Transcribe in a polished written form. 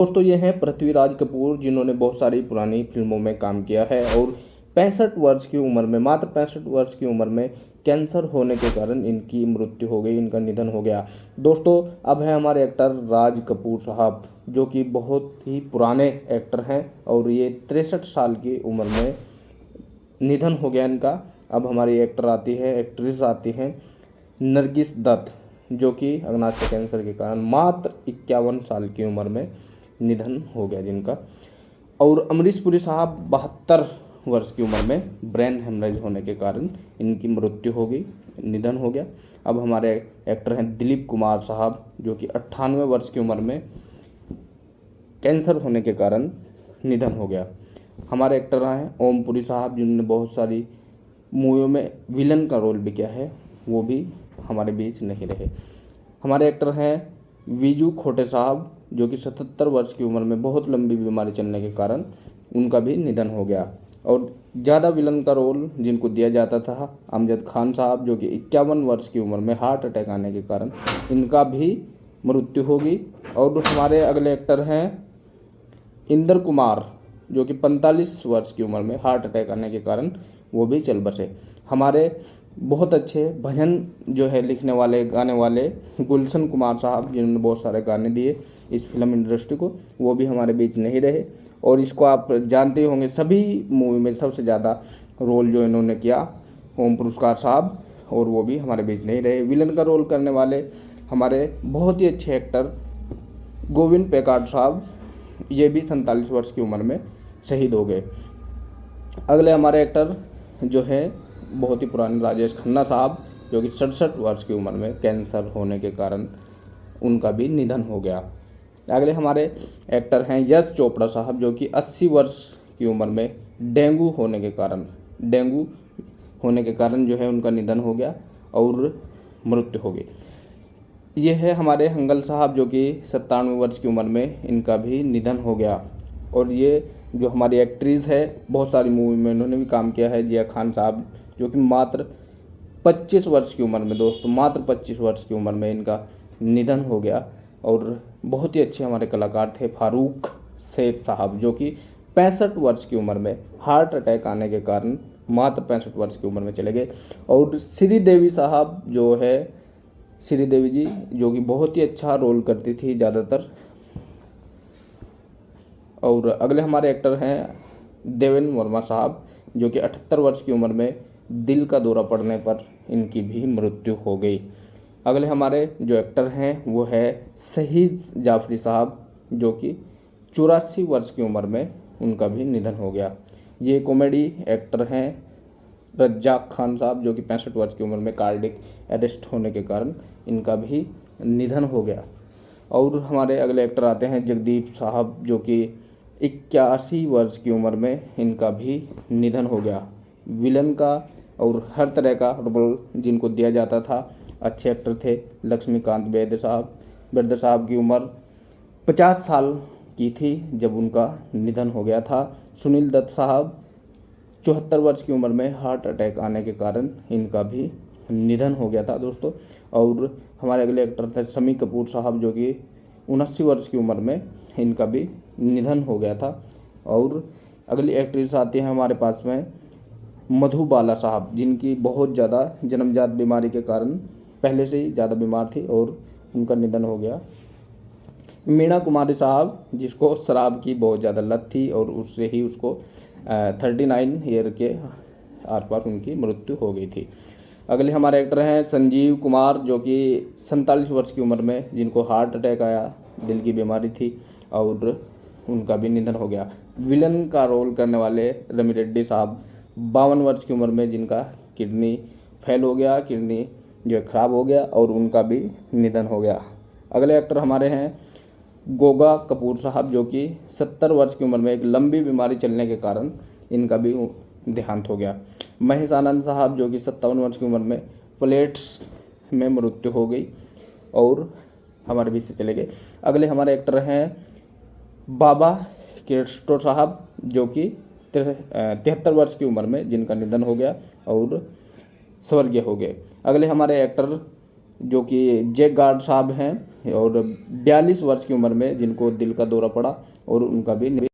दोस्तों ये हैं पृथ्वीराज कपूर, जिन्होंने बहुत सारी पुरानी फिल्मों में काम किया है और 65 वर्ष की उम्र में, मात्र 65 वर्ष की उम्र में कैंसर होने के कारण इनकी मृत्यु हो गई, इनका निधन हो गया। दोस्तों अब है हमारे एक्टर राज कपूर साहब, जो कि बहुत ही पुराने एक्टर हैं और ये 63 साल की उम्र में निधन हो गया इनका। अब हमारी एक्ट्रेस आती हैं नरगिस दत्त, जो कि अग्नाशय कैंसर के कारण मात्र 51 साल की उम्र में निधन हो गया जिनका। और अमरीश पुरी साहब 72 वर्ष की उम्र में ब्रेन हेमरेज होने के कारण इनकी मृत्यु हो गई, निधन हो गया। अब हमारे एक्टर हैं दिलीप कुमार साहब, जो कि 98 वर्ष की उम्र में कैंसर होने के कारण निधन हो गया। हमारे एक्टर हैं ओम पुरी साहब, जिन्होंने बहुत सारी मूवियों में विलन का रोल भी किया है, वो भी हमारे बीच नहीं रहे। हमारे एक्टर हैं विजू खोटे साहब, जो कि 77 वर्ष की उम्र में बहुत लंबी बीमारी चलने के कारण उनका भी निधन हो गया। और ज़्यादा विलन का रोल जिनको दिया जाता था अमजद खान साहब, जो कि 51 वर्ष की उम्र में हार्ट अटैक आने के कारण इनका भी मृत्यु हो गई। और हमारे अगले एक्टर हैं इंद्र कुमार, जो कि 45 वर्ष की उम्र में हार्ट अटैक आने के कारण वो भी चल बसे। हमारे बहुत अच्छे भजन जो है लिखने वाले, गाने वाले गुलशन कुमार साहब, जिन्होंने बहुत सारे गाने दिए इस फिल्म इंडस्ट्री को, वो भी हमारे बीच नहीं रहे। और इसको आप जानते होंगे, सभी मूवी में सबसे ज़्यादा रोल जो इन्होंने किया ओम पुरस्कार साहब, और वो भी हमारे बीच नहीं रहे। विलन का रोल करने वाले हमारे बहुत ही अच्छे एक्टर गोविंद पेकाट साहब, ये भी 47 वर्ष की उम्र में शहीद हो गए। अगले हमारे एक्टर जो है बहुत ही पुराने राजेश खन्ना साहब, जो कि 67 वर्ष की उम्र में कैंसर होने के कारण उनका भी निधन हो गया। अगले हमारे एक्टर हैं यश चोपड़ा साहब, जो कि 80 वर्ष की उम्र में डेंगू होने के कारण जो है उनका निधन हो गया और मृत्यु हो गई। ये है हमारे हंगल साहब, जो कि 97 वर्ष की उम्र में इनका भी निधन हो गया। और ये जो हमारी एक्ट्रेस है, बहुत सारी मूवी में इन्होंने भी काम किया है, जिया खान साहब, जो कि मात्र 25 वर्ष की उम्र में, दोस्तों मात्र 25 वर्ष की उम्र में इनका निधन हो गया। और बहुत ही अच्छे हमारे कलाकार थे फारूक शेख साहब, जो कि 65 वर्ष की उम्र में हार्ट अटैक आने के कारण मात्र 65 वर्ष की उम्र में चले गए। और श्रीदेवी साहब जो है, श्रीदेवी जी, जो कि बहुत ही अच्छा रोल करती थी ज़्यादातर। और अगले हमारे एक्टर हैं देवेंद्र वर्मा साहब, जो कि 78 वर्ष की उम्र में दिल का दौरा पड़ने पर इनकी भी मृत्यु हो गई। अगले हमारे जो एक्टर हैं वो है शहीद जाफरी साहब, जो कि 84 वर्ष की उम्र में उनका भी निधन हो गया। ये कॉमेडी एक्टर हैं रज्जाक खान साहब, जो कि 65 वर्ष की उम्र में कार्डिक अरेस्ट होने के कारण इनका भी निधन हो गया। और हमारे अगले एक्टर आते हैं जगदीप साहब, जो कि 81 वर्ष की उम्र में इनका भी निधन हो गया। विलन का और हर तरह का रोल जिनको दिया जाता था, अच्छे एक्टर थे। लक्ष्मीकांत बेर्दे साहब की उम्र 50 साल की थी जब उनका निधन हो गया था। सुनील दत्त साहब 74 वर्ष की उम्र में हार्ट अटैक आने के कारण इनका भी निधन हो गया था दोस्तों। और हमारे अगले एक्टर थे शम्मी कपूर साहब, जो कि 79 वर्ष की उम्र में इनका भी निधन हो गया था। और अगली एक्ट्रेस आती हैं हमारे पास में मधुबाला साहब, जिनकी बहुत ज़्यादा जन्मजात बीमारी के कारण पहले से ही ज़्यादा बीमार थी और उनका निधन हो गया। मीना कुमारी साहब, जिसको शराब की बहुत ज़्यादा लत थी और उससे ही उसको 39 ईयर के आसपास उनकी मृत्यु हो गई थी। अगले हमारे एक्टर हैं संजीव कुमार, जो कि 47 वर्ष की उम्र में जिनको हार्ट अटैक आया, दिल की बीमारी थी और उनका भी निधन हो गया। विलन का रोल करने वाले रमी रेड्डी साहब 52 वर्ष की उम्र में जिनका किडनी फेल हो गया, किडनी जो है ख़राब हो गया और उनका भी निधन हो गया। अगले एक्टर हमारे हैं गोगा कपूर साहब, जो कि 70 वर्ष की उम्र में एक लंबी बीमारी चलने के कारण इनका भी देहांत हो गया। महेश आनंद साहब, जो कि 57 वर्ष की उम्र में प्लेट्स में मृत्यु हो गई और हमारे बीच से चले गए। अगले हमारे एक्टर हैं बाबा किरस्टो साहब, जो कि 73 वर्ष की उम्र में जिनका निधन हो गया और स्वर्गीय हो गए। अगले हमारे एक्टर जो कि जैक गार्ड साहब हैं और 42 वर्ष की उम्र में जिनको दिल का दौरा पड़ा और उनका भी